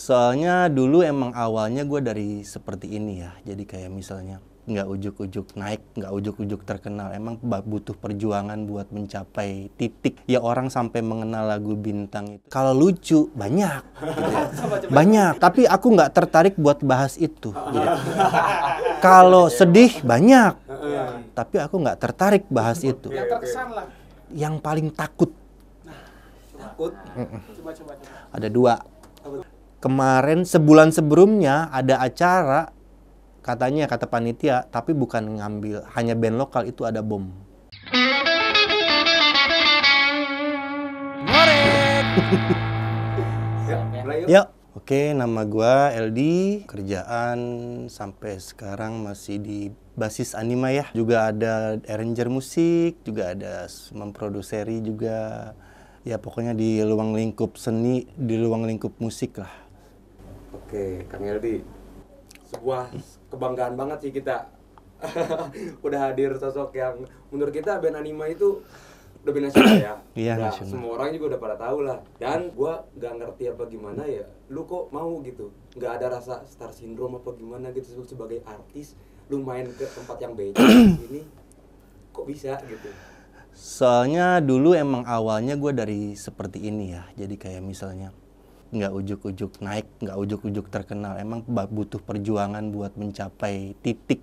Soalnya dulu emang awalnya gue dari seperti ini ya. Jadi kayak misalnya nggak ujuk-ujuk naik, nggak ujuk-ujuk terkenal. Emang butuh perjuangan buat mencapai titik. Ya orang sampai mengenal lagu Bintang itu. Kalau lucu banyak, gitu ya. Banyak. Tapi aku nggak tertarik buat bahas itu. Gitu. Kalau sedih banyak, tapi aku nggak tertarik bahas itu. Yang terkesan lah. Yang paling takut. Takut. Coba. Ada 2. Kemarin sebulan sebelumnya ada acara, katanya kata panitia, tapi bukan ngambil hanya band lokal, itu ada bom. Ngorek. Yuk. Oke, nama gua Eldi. Kerjaan sampai sekarang masih di basis anima ya. Juga ada arranger musik, juga ada memproduseri juga. Ya pokoknya di ruang lingkup seni, di ruang lingkup musik lah. Oke, Kang Eldi. Sebuah kebanggaan banget sih kita udah hadir sosok yang menurut kita band anima itu udah band nasional ya. Iya, Udah, nasional. semua orang juga udah pada tahu lah. Dan gua gak ngerti apa gimana ya, lu kok mau gitu? Gak ada rasa star syndrome apa gimana gitu sebagai artis, lu main ke tempat yang beda ini kok bisa gitu? Soalnya dulu emang awalnya gue dari seperti ini ya. Jadi kayak misalnya nggak ujuk-ujuk naik, nggak ujuk-ujuk terkenal. Emang butuh perjuangan buat mencapai titik.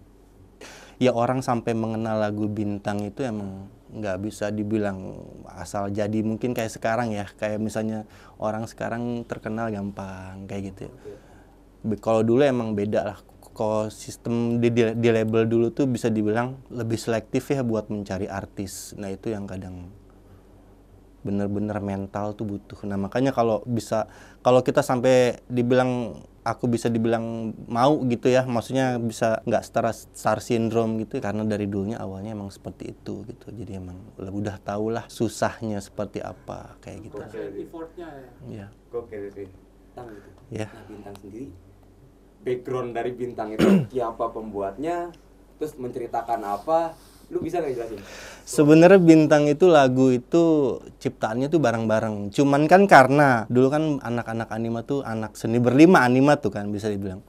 Ya orang sampai mengenal lagu Bintang itu emang nggak bisa dibilang asal jadi. Mungkin kayak sekarang ya, kayak misalnya orang sekarang terkenal gampang kayak gitu ya. Kalau dulu emang beda lah. Kalau sistem di label dulu tuh bisa dibilang lebih selektif ya buat mencari artis. Nah itu yang kadang bener-bener mental tuh butuh. Nah makanya kalau kita sampai dibilang, aku bisa dibilang mau gitu ya, maksudnya bisa nggak star syndrome gitu, karena dari dulunya awalnya emang seperti itu gitu. Jadi emang udah tau lah susahnya seperti apa kayak gitu. Effortnya ya. Ya. Oke sih. Bintang gitu. Ya. Nah, Bintang sendiri, background dari Bintang itu siapa pembuatnya, terus menceritakan apa, lu bisa nggak jelasin? Sebenarnya Bintang itu lagu itu ciptaannya tuh bareng-bareng. Cuman kan karena dulu kan anak-anak anima tuh anak seni berlima anima tuh kan bisa dibilang.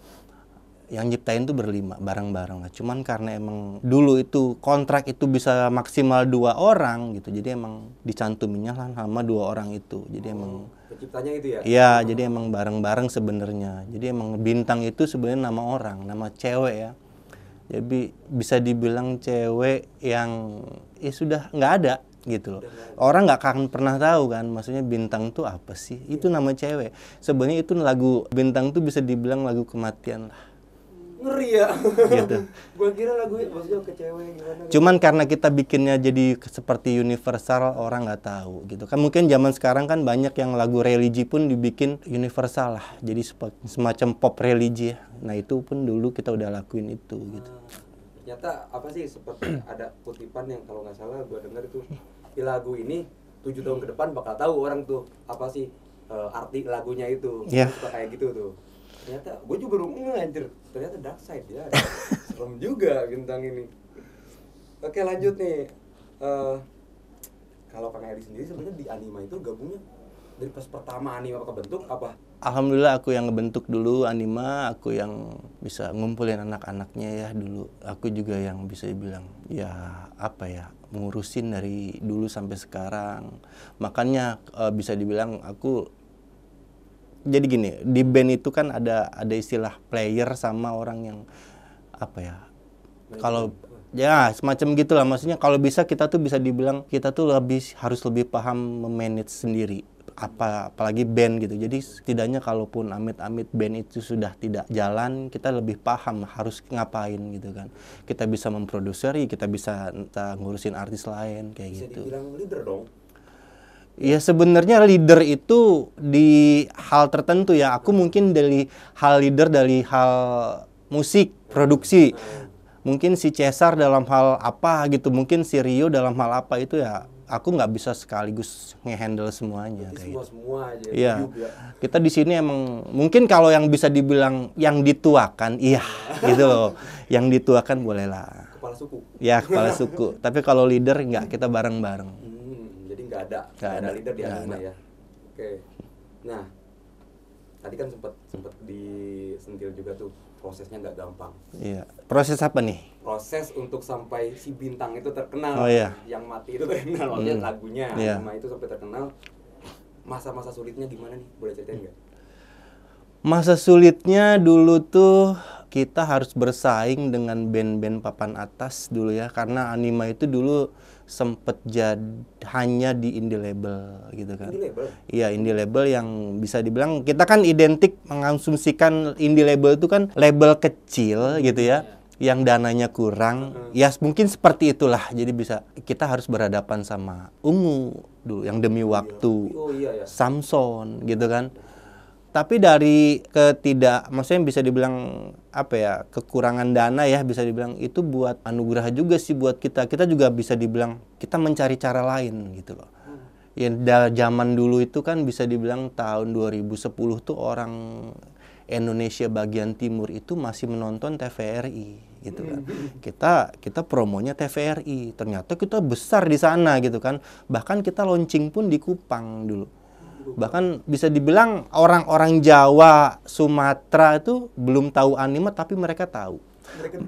Yang nyiptain tuh berlima bareng-bareng lah. Cuman karena emang dulu itu kontrak itu bisa maksimal 2 orang gitu. Jadi emang dicantuminya lah sama 2 orang itu. Jadi emang Penciptanya itu ya? iya, jadi emang bareng-bareng sebenarnya. Jadi emang Bintang itu sebenarnya nama orang, nama cewek ya. Jadi bisa dibilang cewek yang sudah nggak ada gitu loh. Orang nggak akan pernah tahu kan, maksudnya Bintang tuh apa sih? Itu nama cewek. Sebenarnya itu lagu Bintang tuh bisa dibilang lagu kematian lah. Ngeri ya? Gitu. Gua kira lagu maksudnya ke cewek gimana gitu. Cuman karena kita bikinnya jadi seperti universal, orang nggak tahu gitu kan. Mungkin zaman sekarang kan banyak yang lagu religi pun dibikin universal lah, jadi semacam pop religi ya. Nah itu pun dulu kita udah lakuin itu gitu. Ternyata apa sih, seperti ada kutipan yang kalau nggak salah gua dengar itu, di lagu ini 7 tahun ke depan bakal tahu orang tuh apa sih arti lagunya itu. Iya. Suka kayak gitu tuh. Ternyata gue juga baru anjir, ternyata dark side ya. Serem juga Bintang ini. Oke, lanjut nih. Kalau Kang Edi sendiri sebenarnya di anima itu gabungnya dari pas pertama anima kebentuk apa? Alhamdulillah aku yang ngebentuk dulu anima, aku yang bisa ngumpulin anak-anaknya ya dulu. Aku juga yang bisa dibilang ya apa ya, ngurusin dari dulu sampai sekarang. Makanya bisa dibilang aku, jadi gini, di band itu kan ada istilah player sama orang yang apa ya, kalau ya semacam gitulah. Maksudnya kalau bisa kita tuh bisa dibilang kita tuh harus lebih paham memanage sendiri, apalagi band gitu. Jadi setidaknya kalaupun amit-amit band itu sudah tidak jalan, kita lebih paham harus ngapain gitu kan. Kita bisa memproduseri, kita bisa ngurusin artis lain kayak Bisa gitu. dibilang leader dong. Ya sebenarnya leader itu di hal tertentu ya. Aku mungkin dari hal leader dari hal musik, produksi. Mungkin si Cesar dalam hal apa gitu. Mungkin si Rio dalam hal apa itu ya. Aku nggak bisa sekaligus nge-handle semuanya kayak gitu. Semua aja. Iya. Kita di sini emang mungkin kalau yang bisa dibilang yang dituakan, iya gitu loh. Yang dituakan bolehlah. Kepala suku. Ya kepala suku. Tapi kalau leader nggak, kita bareng-bareng. Jadi nggak ada leader di anima ya. Oke. Nah, tadi kan sempet disentil juga tuh prosesnya nggak gampang. Iya. Proses apa nih? Proses untuk sampai si bintang itu terkenal. Oh, iya. Yang mati itu terkenal, maksudnya lagunya, Iya. nama itu sampai terkenal. Masa-masa sulitnya gimana nih? Boleh ceritain nggak? Masa sulitnya dulu tuh kita harus bersaing dengan band-band papan atas dulu ya, karena Anima itu dulu sempet hanya di indie label gitu kan. Indie label? Iya, indie label yang bisa dibilang kita kan identik mengasumsikan indie label itu kan label kecil gitu ya, yang dananya kurang. Ya mungkin seperti itulah. Jadi bisa kita harus berhadapan sama Ungu dulu yang Demi Waktu, Oh iya ya. Samson gitu kan. Tapi dari maksudnya bisa dibilang apa ya, kekurangan dana ya, bisa dibilang itu buat anugerah juga sih buat kita. Kita juga bisa dibilang kita mencari cara lain gitu loh. Ya zaman dulu itu kan bisa dibilang tahun 2010 tuh orang Indonesia bagian timur itu masih menonton TVRI gitu kan. Kita promonya TVRI. Ternyata kita besar di sana gitu kan. Bahkan kita launching pun di Kupang dulu. Bahkan bisa dibilang orang-orang Jawa, Sumatera itu belum tahu Anima tapi mereka tahu.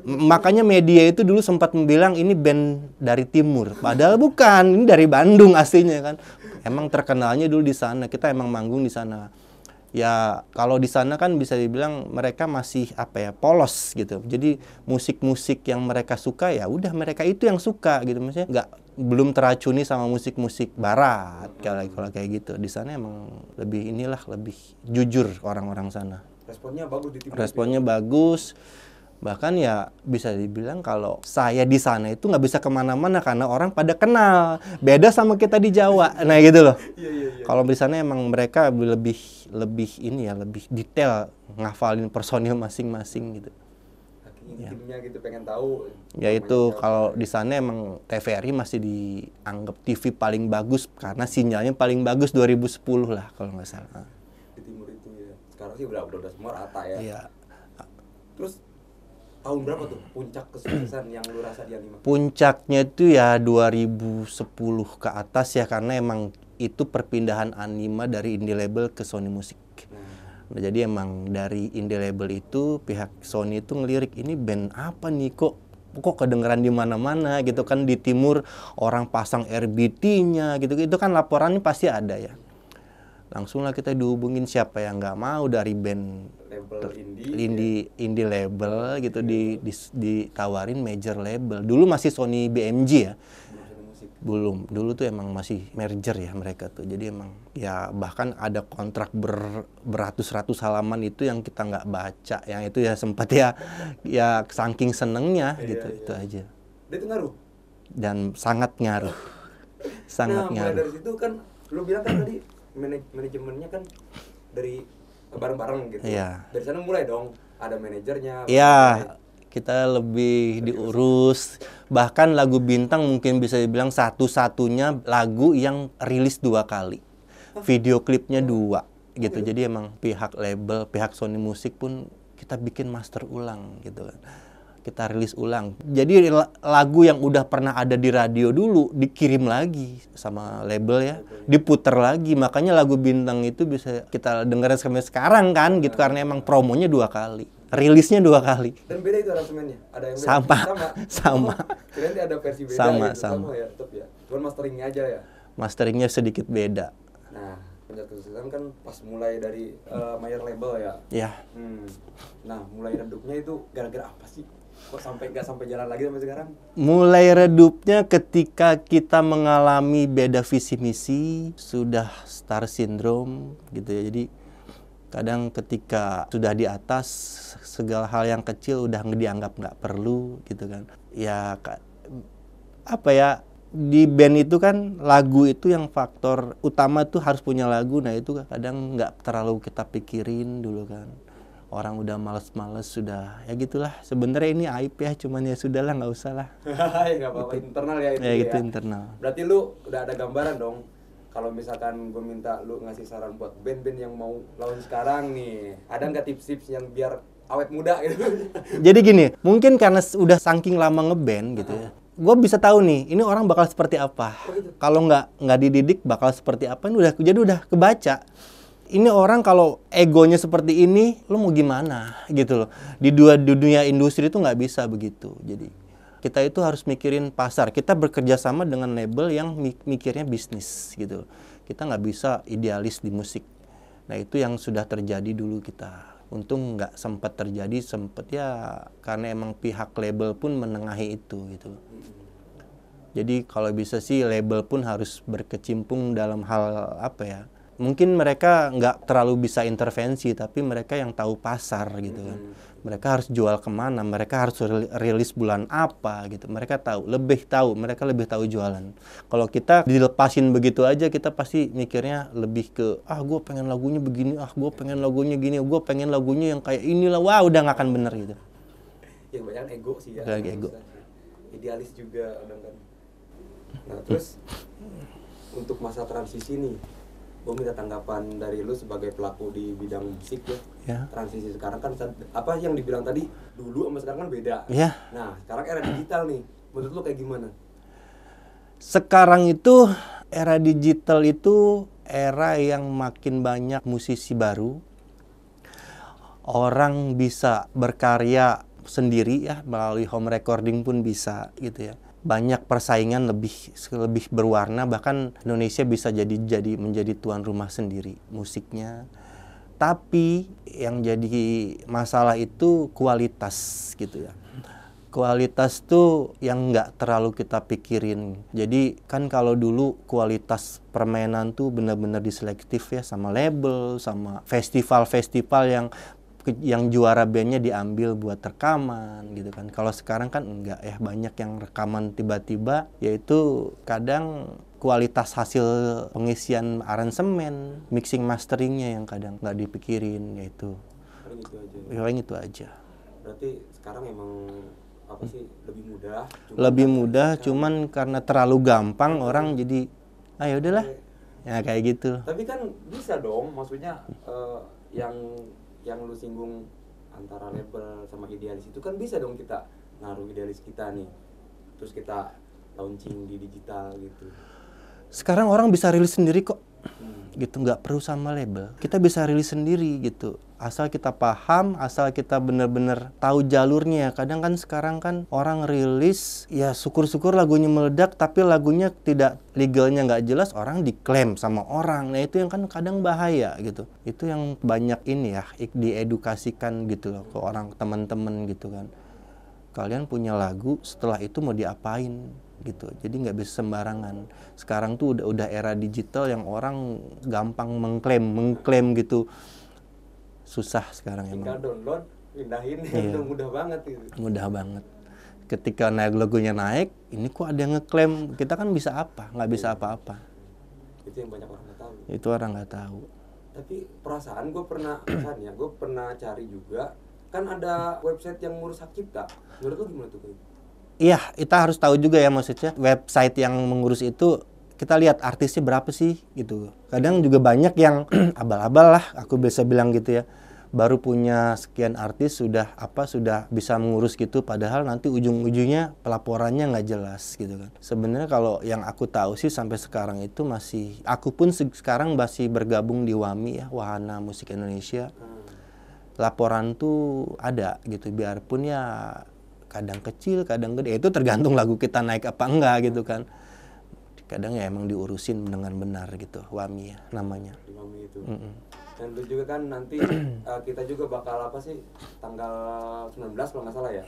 Makanya media itu dulu sempat bilang ini band dari timur. Padahal bukan, ini dari Bandung aslinya kan. Emang terkenalnya dulu di sana. Kita emang manggung di sana. Ya kalau di sana kan bisa dibilang mereka masih apa ya, polos gitu. Jadi musik-musik yang mereka suka ya udah mereka itu yang suka gitu. Maksudnya belum teracuni sama musik-musik barat kalau kayak gitu. Di sana emang lebih lebih jujur orang-orang sana. Responnya bagus di timur. Responnya bagus. Bahkan ya bisa dibilang kalau saya di sana itu nggak bisa kemana-mana karena orang pada kenal. Beda sama kita di Jawa. Nah gitu loh. Iya. Kalau di sana emang mereka lebih detail ngafalin personil masing-masing gitu. Intimnya gitu, pengen tahu. Ya itu kalau di sana emang TVRI masih dianggap TV paling bagus karena sinyalnya paling bagus 2010 lah kalau nggak salah. Di timur itu ya. Sekarang sih udah semua rata ya. Iya. Terus tahun berapa tuh puncak kesuksesan yang lu rasa di Anima? Puncaknya itu ya 2010 ke atas ya, karena emang itu perpindahan Anima dari indie label ke Sony Music. Nah, jadi emang dari indie label itu pihak Sony itu ngelirik ini band apa nih kok kedengeran di mana-mana gitu kan, di timur orang pasang RBT-nya gitu. Itu kan laporannya pasti ada ya. Langsunglah kita dihubungin, siapa yang nggak mau dari band Label indie label gitu ditawarin major label. Dulu masih Sony BMG ya. Belum. Dulu tuh emang masih merger ya mereka tuh. Jadi emang ya bahkan ada kontrak beratus-ratus halaman itu yang kita nggak baca. Yang itu ya sempat ya saking senengnya gitu. Itu aja. Dia itu ngaruh. Dan sangat ngaruh. Sangat mulai ngaruh. dari situ kan lu bilang kan tadi manajemennya kan dari bareng-bareng gitu. Iya. Dari sana mulai dong ada manajernya. Iya, kita lebih diurus. Bahkan lagu Bintang mungkin bisa dibilang satu-satunya lagu yang rilis 2 kali. Video klipnya 2 gitu. Jadi emang pihak label, pihak Sony Music pun kita bikin master ulang gitu kan. Kita rilis ulang. Jadi lagu yang udah pernah ada di radio dulu dikirim lagi sama label ya, diputer lagi. Makanya lagu Bintang itu bisa kita dengerin sampai sekarang kan gitu, karena emang promonya 2 kali, rilisnya 2 kali. Dan beda itu aransemennya? Ada yang beda? Sama. Kirain ada versi beda Sama. ya, tetap ya. Cuman masteringnya aja ya. Masteringnya sedikit beda. Nah, puncak kesuksesan kan pas mulai dari major label ya. Ya. Nah, mulai redupnya itu gara-gara apa sih? Kok nggak sampai jalan lagi sampai sekarang? Mulai redupnya ketika kita mengalami beda visi misi, sudah star syndrome gitu ya. Jadi kadang ketika sudah di atas, segala hal yang kecil udah dianggap nggak perlu gitu kan. Ya apa ya, di band itu kan lagu itu yang faktor utama tuh harus punya lagu. Nah itu kadang nggak terlalu kita pikirin dulu kan. Orang udah males-males, sudah ya gitulah. Sebenarnya ini aib ya, cuman ya sudahlah, nggak usah lah. Ya nggak apa-apa, internal ya itu ya. Ya Gitu internal. Berarti lu udah ada gambaran dong. Kalau misalkan gue minta lu ngasih saran buat band-band yang mau lawan sekarang nih, ada nggak tips-tips yang biar awet muda gitu? Jadi gini, mungkin karena udah saking lama ngeband gitu ya, gue bisa tahu nih, ini orang bakal seperti apa. Kalau nggak dididik bakal seperti apa, ini udah kebaca. ini orang kalau egonya seperti ini, lo mau gimana gitu loh. Di dunia industri itu nggak bisa begitu. Jadi kita itu harus mikirin pasar. Kita bekerja sama dengan label yang mikirnya bisnis gitu loh. Kita nggak bisa idealis di musik. Nah itu yang sudah terjadi dulu kita. Untung nggak sempat terjadi, sempat ya karena emang pihak label pun menengahi itu gitu loh. Jadi kalau bisa sih label pun harus berkecimpung dalam hal apa ya. Mungkin mereka nggak terlalu bisa intervensi, tapi mereka yang tahu pasar gitu kan. Mereka harus jual kemana, mereka harus rilis bulan apa gitu. Mereka mereka lebih tahu jualan. Kalau kita dilepasin begitu aja, kita pasti mikirnya lebih ke, gue pengen lagunya begini, gue pengen lagunya gini, gue pengen lagunya yang kayak inilah, wah udah nggak akan bener gitu. Yang banyak ego sih ya. Ego. Idealis juga kadang kan. Nah terus untuk masa transisi nih, gue minta tanggapan dari lu sebagai pelaku di bidang musik ya. Transisi sekarang kan apa yang dibilang tadi dulu sama sekarang kan beda. Ya. Nah sekarang era digital nih, menurut lu kayak gimana? Sekarang itu era digital itu era yang makin banyak musisi baru. Orang bisa berkarya sendiri ya, melalui home recording pun bisa gitu ya. Banyak persaingan lebih berwarna, bahkan Indonesia bisa menjadi tuan rumah sendiri musiknya. Tapi yang jadi masalah itu kualitas gitu ya. Kualitas tuh yang nggak terlalu kita pikirin. Jadi kan kalau dulu kualitas permainan tuh benar-benar diselektif ya, sama label, sama festival-festival yang juara bandnya diambil buat rekaman gitu kan. Kalau sekarang kan enggak ya, banyak yang rekaman tiba-tiba, yaitu kadang kualitas hasil pengisian aransemen, mixing masteringnya yang kadang nggak dipikirin, yaitu paling itu aja. Berarti sekarang emang apa sih lebih mudah, cuman karena terlalu gampang orang jadi ayo udahlah ya kayak gitu. Tapi kan bisa dong, maksudnya yang lu singgung antara label sama idealis itu kan bisa dong kita naruh idealis kita nih, terus kita launching di digital gitu. Sekarang orang bisa rilis sendiri kok, gitu, nggak perlu sama label. Kita bisa rilis sendiri gitu, asal kita paham, asal kita bener-bener tahu jalurnya. Kadang kan sekarang kan orang rilis, ya syukur-syukur lagunya meledak, tapi lagunya tidak legalnya nggak jelas, orang diklaim sama orang. Nah itu yang kan kadang bahaya gitu. Itu yang banyak ini ya, diedukasikan gitu loh ke orang, teman-teman gitu kan. Kalian punya lagu, setelah itu mau diapain gitu, jadi nggak bisa sembarangan. Sekarang tuh udah era digital yang orang gampang mengklaim gitu, susah sekarang emang. Tinggal download, pindahin, itu mudah banget gitu. Mudah banget. Ketika lagunya naik, ini kok ada yang ngeklaim, kita kan bisa apa? Nggak bisa apa-apa. Itu yang banyak orang nggak tahu. Itu orang nggak tahu. Tapi perasaan gue pernah cari juga, kan ada website yang ngurus hak cipta. Menurut lu gimana tuh? Iya, kita harus tahu juga ya, maksudnya website yang mengurus itu, kita lihat artisnya berapa sih gitu. Kadang juga banyak yang abal-abal lah, aku bisa bilang gitu ya. Baru punya sekian artis sudah bisa mengurus gitu, padahal nanti ujung-ujungnya pelaporannya nggak jelas gitu kan. Sebenarnya kalau yang aku tahu sih sampai sekarang itu masih, aku pun sekarang masih bergabung di WAMI ya, Wahana Musik Indonesia. Laporan tuh ada gitu, biarpun ya kadang kecil, kadang gede, itu tergantung lagu kita naik apa enggak gitu kan. Kadang ya emang diurusin dengan benar gitu, WAMI ya namanya. WAMI itu. Dan lu juga kan nanti kita juga bakal tanggal 19 kalau nggak salah ya.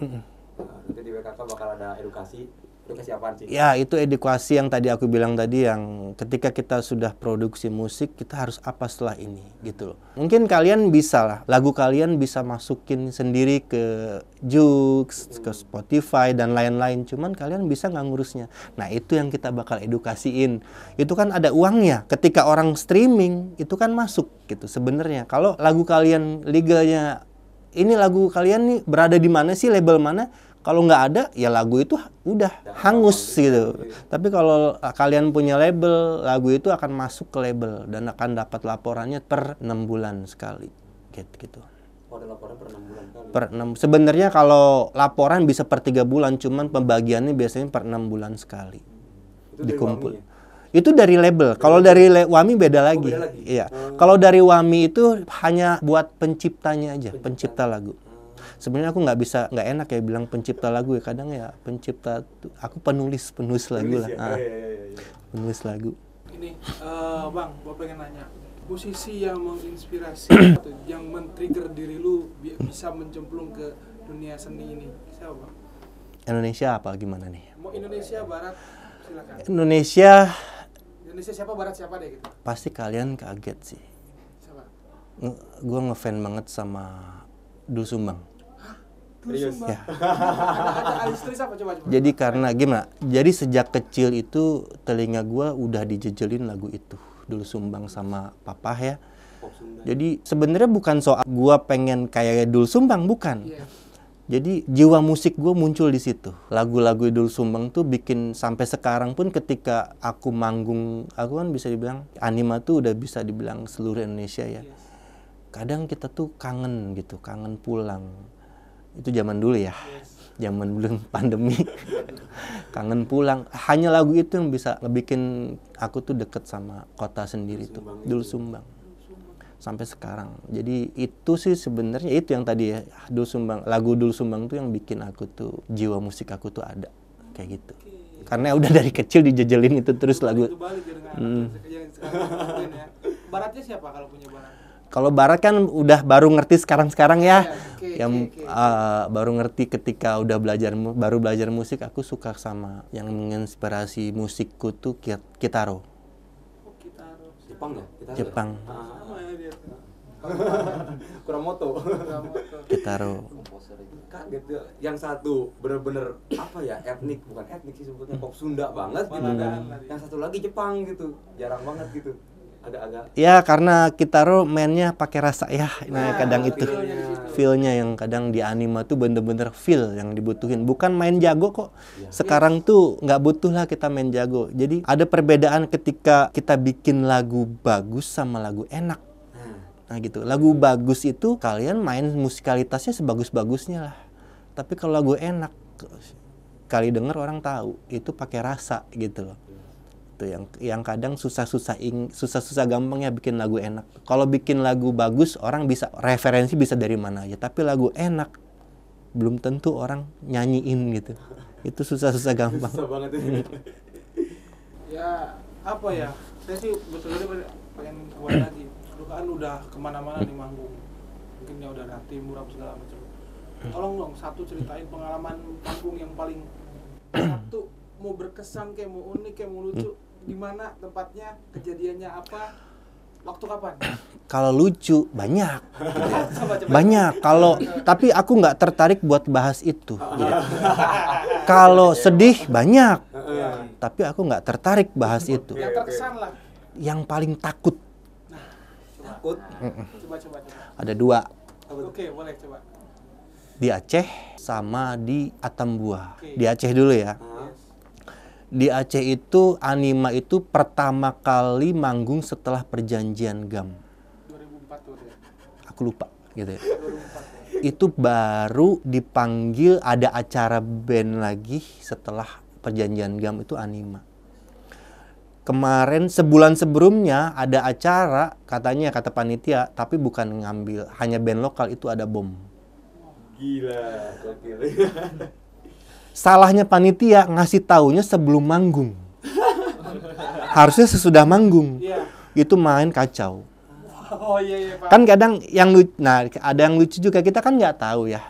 Nanti di WKK bakal ada edukasi apaan sih? Ya itu edukasi yang tadi aku bilang tadi, yang ketika kita sudah produksi musik, kita harus apa setelah ini gitu loh. Mungkin kalian bisa lah, lagu kalian bisa masukin sendiri ke Joox, ke Spotify dan lain-lain, cuman kalian bisa nggak ngurusnya. Nah itu yang kita bakal edukasiin. Itu kan ada uangnya, ketika orang streaming itu kan masuk gitu sebenarnya. Kalau lagu kalian legalnya, ini lagu kalian nih berada di mana sih, label mana? Kalau nggak ada, ya lagu itu udah hangus gitu. Tapi kalau kalian punya label, lagu itu akan masuk ke label dan akan dapat laporannya per 6 bulan sekali. Gitu. Oh, ada laporan per 6 bulan kali? Per 6. Sebenarnya kalau laporan bisa per 3 bulan, cuman pembagiannya biasanya per 6 bulan sekali. Itu dikumpul. Itu dari label. Kalau dari Wami beda lagi. beda lagi? Iya. Kalau dari Wami itu hanya buat penciptanya aja, pencipta lagu. Sebenarnya aku nggak enak ya bilang pencipta lagu ya. Kadang ya pencipta, aku penulis lagu lah. Ya? Penulis lagu. Ini Bang, gua pengen nanya. Musisi yang menginspirasi atau yang men-trigger diri lu bisa mencemplung ke dunia seni ini. Siapa, Bang? Indonesia apa gimana nih? Mau Indonesia Barat, silakan. Indonesia Indonesia siapa, Barat siapa deh gitu. pasti kalian kaget sih. Siapa? Gue ngefan banget sama Doel Sumbang. Serius? Ya. Ada istri siapa coba. Jadi karena gimana? Jadi sejak kecil itu telinga gue udah dijejelin lagu itu, Doel Sumbang sama Papa ya. Pop Sunda. Jadi sebenarnya bukan soal gue pengen kayak Doel Sumbang, bukan. Iya. Jadi jiwa musik gue muncul di situ. Lagu-lagu Doel Sumbang tuh bikin sampai sekarang pun ketika aku manggung, aku kan bisa dibilang Anima tuh udah bisa dibilang seluruh Indonesia ya. Yes. Kadang kita tuh kangen gitu, kangen pulang. Itu zaman dulu ya. Zaman belum pandemi. Kangen pulang. Hanya lagu itu yang bisa ngebikin aku tuh deket sama kota sendiri tuh. Doel Sumbang. Sampai sekarang. Jadi itu sih sebenarnya itu yang tadi ya, Doel Sumbang, lagu Doel Sumbang tuh yang bikin aku tuh jiwa musik aku tuh ada kayak gitu. Karena udah dari kecil dijejelin itu terus lagu. Itu balik ya dengan yang sekarang lakuin ya. Baratnya siapa kalau punya barat? Kalau barat kan udah baru ngerti sekarang-sekarang ya. Oke. Baru ngerti ketika udah baru belajar musik, aku suka sama yang menginspirasi musikku tuh Kitaro. Oh, Kitaro. Jepang ya? Kita Jepang. Sama ya dia. Kuramoto. Kitaro. Kaget ya. Yang satu bener-bener apa ya, bukan etnik sih sebutnya, pop Sunda banget gitu kan. Baladaan. Yang satu lagi Jepang gitu, jarang banget gitu. Agak-agak Ya karena Kitaro mainnya pakai rasa ya. Nah, kadang itu feel-nya di situ. feel-nya yang kadang di Anima tuh bener-bener feel yang dibutuhin. Bukan main jago kok. Sekarang tuh nggak butuh lah kita main jago. Jadi ada perbedaan ketika kita bikin lagu bagus sama lagu enak. Nah gitu. Lagu bagus itu kalian main musikalitasnya sebagus-bagusnya lah. Tapi kalau lagu enak, kali denger orang tahu itu pakai rasa gitu loh. Itu yang kadang susah-susah gampangnya bikin lagu enak. Kalau bikin lagu bagus, orang bisa referensi bisa dari mana aja. Tapi lagu enak belum tentu orang nyanyiin gitu. Itu susah-susah gampang. susah banget ini. Ya apa ya? Saya sih betulnya pengen kembali lagi. Lu kan udah kemana-mana di manggung. Mungkin ya udah ada timur apa segala macam. Tolong dong satu ceritain pengalaman panggung yang paling satu mau berkesan kayak mau unik kayak mau lucu. Di mana tempatnya, kejadiannya apa, waktu kapan? Kalau lucu banyak, Coba. banyak. Tapi aku nggak tertarik buat bahas itu. Gitu. Kalau sedih banyak, tapi aku nggak tertarik bahas itu. Yang terkesan lah. Yang paling takut Takut. Coba. ada dua, Oke, boleh coba. di Aceh sama di Atambua. Oke. Di Aceh dulu ya. Hah? Di Aceh itu Anima itu pertama kali manggung setelah perjanjian GAM. 2004 tuh ya. Aku lupa gitu ya. 2004 ya. Itu baru dipanggil ada acara band lagi setelah perjanjian GAM itu Anima. Kemarin sebulan sebelumnya ada acara katanya kata panitia tapi bukan ngambil hanya band lokal itu ada bom. Gila, gokil. Salahnya panitia ngasih taunya sebelum manggung. Harusnya sesudah manggung. Iya. Itu main kacau. Oh iya Pak. Kan kadang yang ada yang lucu juga kita kan nggak tahu ya.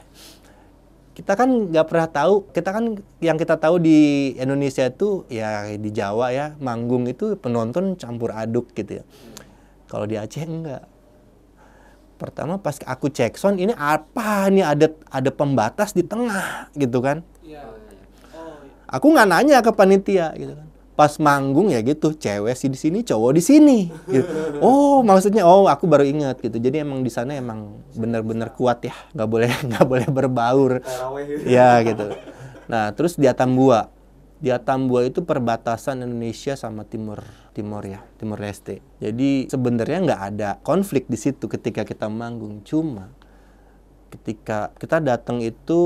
Kita kan nggak pernah tahu. Kita kan yang kita tahu di Indonesia itu ya di Jawa ya manggung itu penonton campur aduk gitu ya. Kalau di Aceh enggak. Pertama pas aku cek sound ini apa nih ada pembatas di tengah gitu kan. Iya. Oh iya. Aku nggak nanya ke panitia gitu kan. Pas manggung ya gitu, cewek sih di sini, cowok di sini. Gitu. Oh, maksudnya aku baru ingat gitu. Jadi emang di sana emang benar-benar kuat ya, nggak boleh berbaur. Taraweh gitu. Ya gitu. Nah, terus di Atambua. Di Atambua itu perbatasan Indonesia sama Timur Leste. Jadi sebenarnya nggak ada konflik di situ ketika kita manggung. Cuma ketika kita datang itu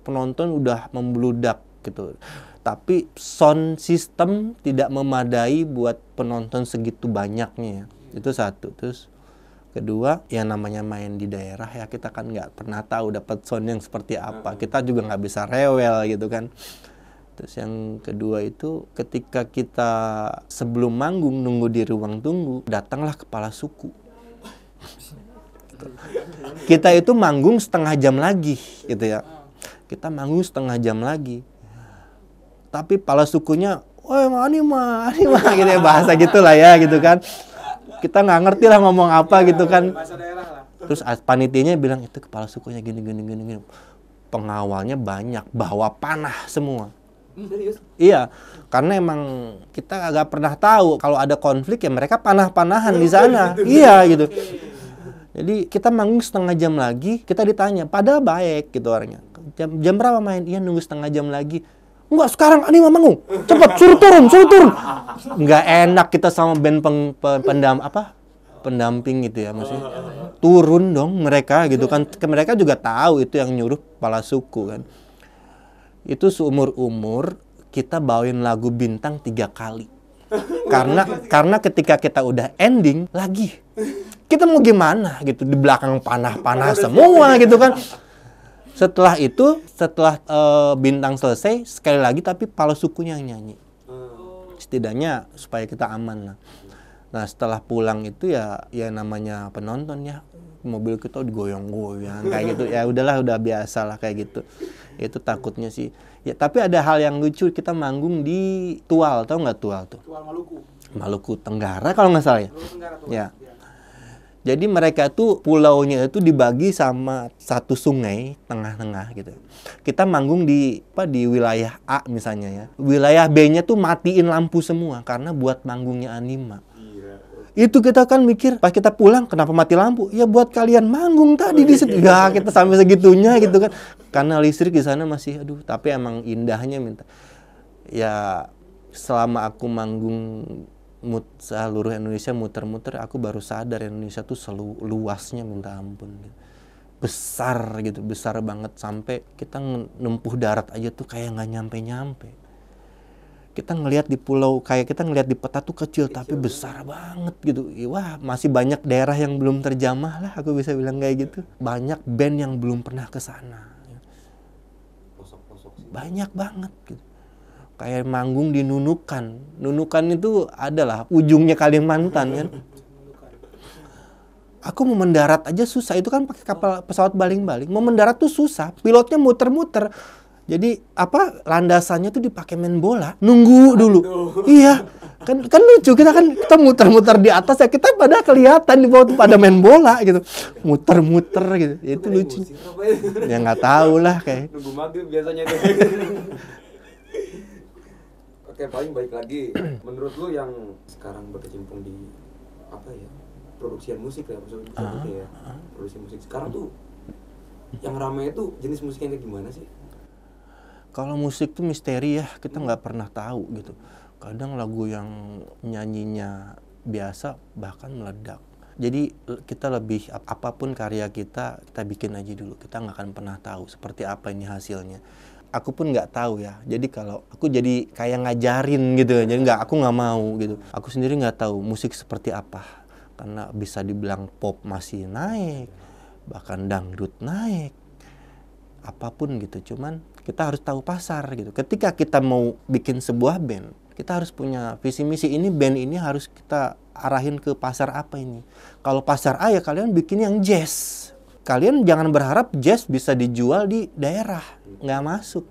penonton udah membludak gitu. tapi sound system tidak memadai buat penonton segitu banyaknya ya. Itu satu. Terus kedua, yang namanya main di daerah ya, kita kan nggak pernah tahu dapat sound yang seperti apa. Kita juga nggak bisa rewel gitu kan. Terus yang kedua itu, ketika kita sebelum manggung nunggu di ruang tunggu, datanglah kepala suku. Kita itu manggung setengah jam lagi gitu ya. Kita manggung setengah jam lagi. Tapi kepala sukunya, woi mani mah gitu ya, bahasa gitulah ya gitu kan. Kita nggak ngerti lah ngomong apa gitu kan. Bahasa daerah lah. Terus panitianya bilang itu kepala sukunya gini. Pengawalnya banyak, bawa panah semua. Serius? Iya, karena emang kita agak pernah tahu kalau ada konflik ya mereka panah-panahan di sana. Iya gitu. Jadi kita manggung setengah jam lagi, kita ditanya, padahal baik gitu orangnya. Jam berapa main? Iya nunggu setengah jam lagi. Enggak, sekarang ini manggung. Cepat, suruh turun. Enggak enak kita sama band pendamping gitu ya maksudnya. Turun dong mereka gitu kan. Mereka juga tahu itu yang nyuruh kepala suku kan. Itu seumur-umur kita bawain lagu Bintang 3 kali. Karena ketika kita udah ending lagi. Kita mau gimana gitu, di belakang panah-panah semua gitu kan. Setelah Bintang selesai, sekali lagi tapi kepala sukunya yang nyanyi. Setidaknya supaya kita aman lah. Nah setelah pulang itu ya namanya penonton ya, mobil kita digoyang-goyang kayak gitu. Ya udahlah, udah biasa lah kayak gitu. Itu takutnya sih. Ya tapi ada hal yang lucu, kita manggung di Tual, tau nggak Tual tuh? Tual Maluku. Maluku Tenggara kalau nggak salah ya. Maluku Tenggara tuh. Ya. Jadi mereka tuh pulaunya itu dibagi sama satu sungai tengah-tengah gitu. Kita manggung di wilayah A misalnya ya. Wilayah B-nya tuh matiin lampu semua karena buat manggungnya Anima. Itu kita kan mikir pas kita pulang kenapa mati lampu? Ya buat kalian manggung tadi di situ. Ya kita sampai segitunya gitu kan. Karena listrik di sana masih tapi emang indahnya minta. Ya selama aku manggung seluruh Indonesia muter-muter, aku baru sadar Indonesia tuh luasnya minta ampun gitu. Besar banget sampai kita nempuh darat aja tuh kayak nggak nyampe. Kita ngelihat di pulau, kayak kita ngelihat di peta tuh kecil tapi besar banget gitu. Wah, masih banyak daerah yang belum terjamah lah, aku bisa bilang kayak gitu. Banyak band yang belum pernah ke sana. Banyak banget gitu. Kayak manggung di Nunukan. Nunukan itu adalah ujungnya Kalimantan kan. Aku mau mendarat aja susah. Itu kan pakai pesawat baling-baling. Mau mendarat tuh susah. Pilotnya muter-muter. Jadi landasannya tuh dipakai main bola. Nunggu dulu. Iya. Kan lucu, kita muter-muter di atas ya, kita pada kelihatan di bawah tuh pada main bola gitu. Muter-muter gitu. Itu lucu. Ya nggak tahu lah kayak. Nunggu maghrib biasanya tuh. Oke, paling baik lagi. Menurut lu yang sekarang berkecimpung di produksian musik ya, maksudnya produksi musik sekarang tuh yang ramai itu jenis musiknya kayak gimana sih? Kalau musik tuh misteri ya, kita nggak pernah tahu gitu. Kadang lagu yang nyanyinya biasa bahkan meledak. Jadi kita lebih apapun karya kita bikin aja dulu. Kita nggak akan pernah tahu seperti apa ini hasilnya. Aku pun nggak tahu ya. Jadi kalau aku jadi kayak ngajarin gitu, jadi aku nggak mau gitu. Aku sendiri nggak tahu musik seperti apa, karena bisa dibilang pop masih naik, bahkan dangdut naik, apapun gitu. Cuman kita harus tahu pasar gitu. Ketika kita mau bikin sebuah band, kita harus punya visi misi. Ini band ini harus kita arahin ke pasar apa ini. Kalau pasar A ya kalian bikin yang jazz. Kalian jangan berharap jazz bisa dijual di daerah, nggak masuk.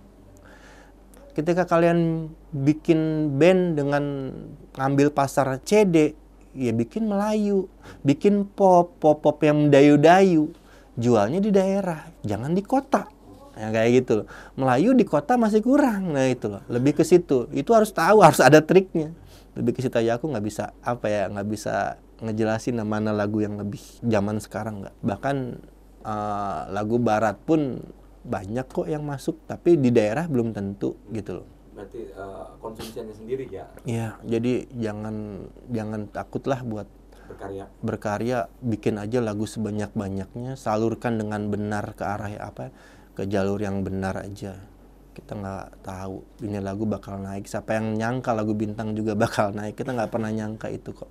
Ketika kalian bikin band dengan ngambil pasar CD, ya bikin Melayu, bikin pop yang mendayu-dayu, jualnya di daerah, jangan di kota. Ya kayak gitu loh. Melayu di kota masih kurang, nah itu loh. Lebih ke situ. Itu harus tahu, harus ada triknya. Lebih ke situ aja. Aku nggak bisa nggak bisa ngejelasin mana lagu yang lebih zaman sekarang nggak. Bahkan lagu barat pun banyak kok yang masuk, tapi di daerah belum tentu gitu loh. Berarti konsumsinya sendiri ya? Iya, jadi jangan takutlah buat berkarya, bikin aja lagu sebanyak-banyaknya, salurkan dengan benar ke arah ke jalur yang benar aja. Kita nggak tahu ini lagu bakal naik. Siapa yang nyangka lagu Bintang juga bakal naik? Kita nggak pernah nyangka itu kok.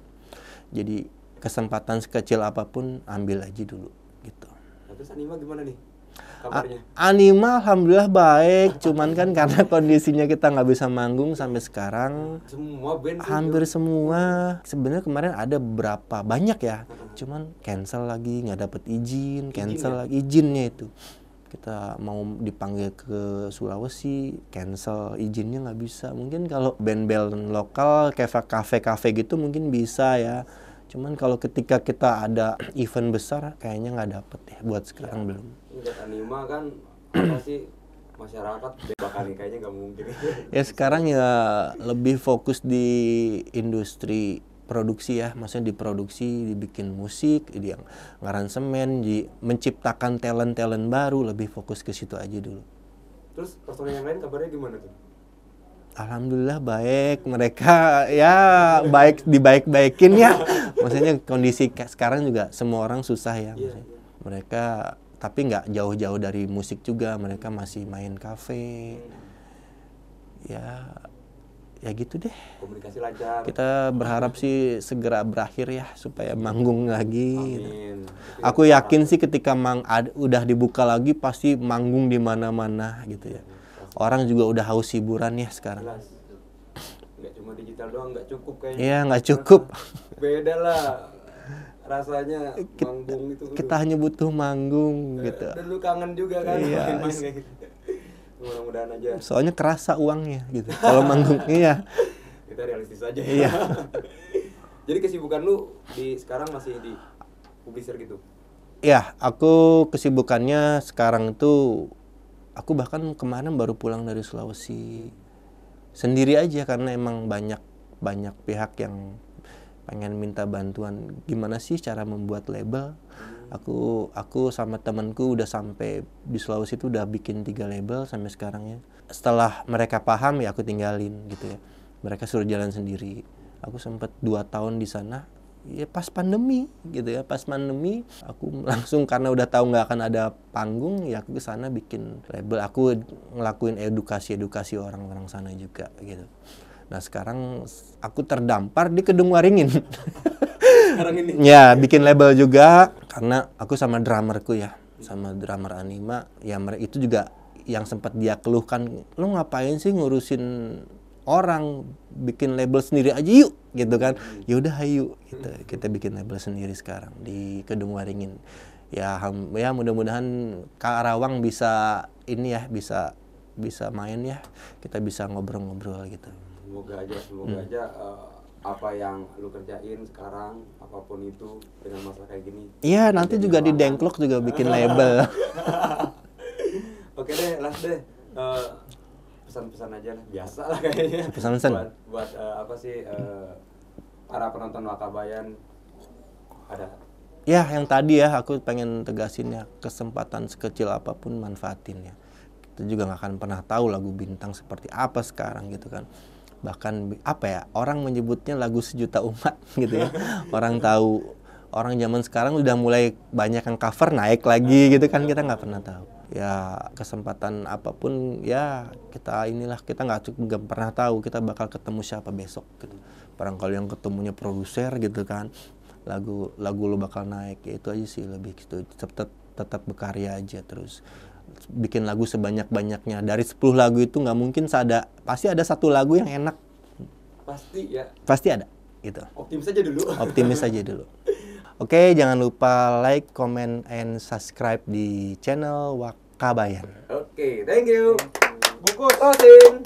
Jadi kesempatan sekecil apapun ambil aja dulu gitu. Nah, terus Anima gimana nih kabarnya? Anima alhamdulillah baik, cuman kan karena kondisinya kita nggak bisa manggung sampai sekarang. Semua band sih, Hampir semua. Sebenarnya kemarin ada berapa banyak ya, cuman cancel lagi, nggak dapet izin, cancel lagi izinnya itu. Kita mau dipanggil ke Sulawesi, cancel izinnya nggak bisa. Mungkin kalau band-band lokal kayak kafe-kafe gitu mungkin bisa ya. Cuman kalau ketika kita ada event besar kayaknya nggak dapet ya buat sekarang belum. Buat Anima kan apa sih masyarakat bakal nih kayaknya nggak mungkin. Ya sekarang ya lebih fokus di industri produksi ya, maksudnya diproduksi, dibikin musik, yang ngaransemen, menciptakan talent baru, lebih fokus ke situ aja dulu. Terus personel yang lain kabarnya gimana tuh? Alhamdulillah baik, mereka ya dibaik-baikin ya. Maksudnya kondisi sekarang juga semua orang susah ya. Mereka tapi nggak jauh-jauh dari musik juga, mereka masih main kafe. Ya gitu deh. Komunikasi lancar. Kita berharap sih segera berakhir ya supaya manggung lagi. Amin. Aku yakin sih ketika udah dibuka lagi pasti manggung di mana-mana gitu ya. Orang juga udah haus hiburan ya sekarang. Jelas. Nggak cuma digital doang, nggak cukup kayaknya. Iya, nggak cukup. Beda lah rasanya manggung itu. Kita hanya butuh manggung gitu. Dan lu kangen juga kan Iya. main-main kayak gitu. Mudah-mudahan aja. Soalnya kerasa uangnya gitu. Kalau manggung iya. Kita realistis aja. Iya. Jadi kesibukan lu sekarang masih di publisher gitu? Iya, aku kesibukannya sekarang tuh aku bahkan kemarin baru pulang dari Sulawesi sendiri aja karena emang banyak pihak yang pengen minta bantuan gimana sih cara membuat label. Aku sama temanku udah sampai di Sulawesi itu udah bikin 3 label sampai sekarang ya. Setelah mereka paham ya aku tinggalin gitu ya. Mereka suruh jalan sendiri. Aku sempat 2 tahun di sana. Ya pas pandemi gitu ya, pas pandemi aku langsung karena udah tahu nggak akan ada panggung ya aku kesana bikin label, aku ngelakuin edukasi orang-orang sana juga gitu. Nah sekarang aku terdampar di Kedung Waringin. Sekarang ini? Ya bikin label juga karena aku sama drummerku ya, sama drummer Anima ya itu juga yang sempat dia keluhkan, lu ngapain sih ngurusin orang, bikin label sendiri aja yuk gitu kan. Ya udah ayo gitu. Kita bikin label sendiri sekarang di Kedung Waringin. Ya mudah-mudahan Karawang bisa ini ya, bisa main ya. Kita bisa ngobrol-ngobrol gitu. Semoga aja apa yang lu kerjain sekarang apapun itu dengan masalah kayak gini. Iya, nanti juga di Dengklok juga bikin label. Oke deh, last deh. Pesan-pesan aja lah, biasa lah kayaknya. Pesan-pesan. Buat apa sih para penonton Wakabayan ada? Ya, yang tadi ya aku pengen tegasin ya, kesempatan sekecil apapun manfaatin ya. Kita juga nggak akan pernah tahu lagu Bintang seperti apa sekarang gitu kan. Bahkan apa ya, orang menyebutnya lagu sejuta umat gitu ya. Orang tahu, orang zaman sekarang udah mulai banyak yang cover naik lagi gitu kan, kita nggak pernah tahu. Ya kesempatan apapun ya kita nggak pernah tahu kita bakal ketemu siapa besok gitu. Barangkali yang ketemunya produser gitu kan, lagu lu bakal naik, ya itu aja sih lebih gitu. Tetap berkarya aja terus bikin lagu sebanyak-banyaknya. Dari 10 lagu itu nggak mungkin pasti ada 1 lagu yang enak, pasti ada gitu. Optimis aja dulu. Oke, jangan lupa like, comment, and subscribe di channel Wakabayan. Oke, thank you. Bungkus. Tosin.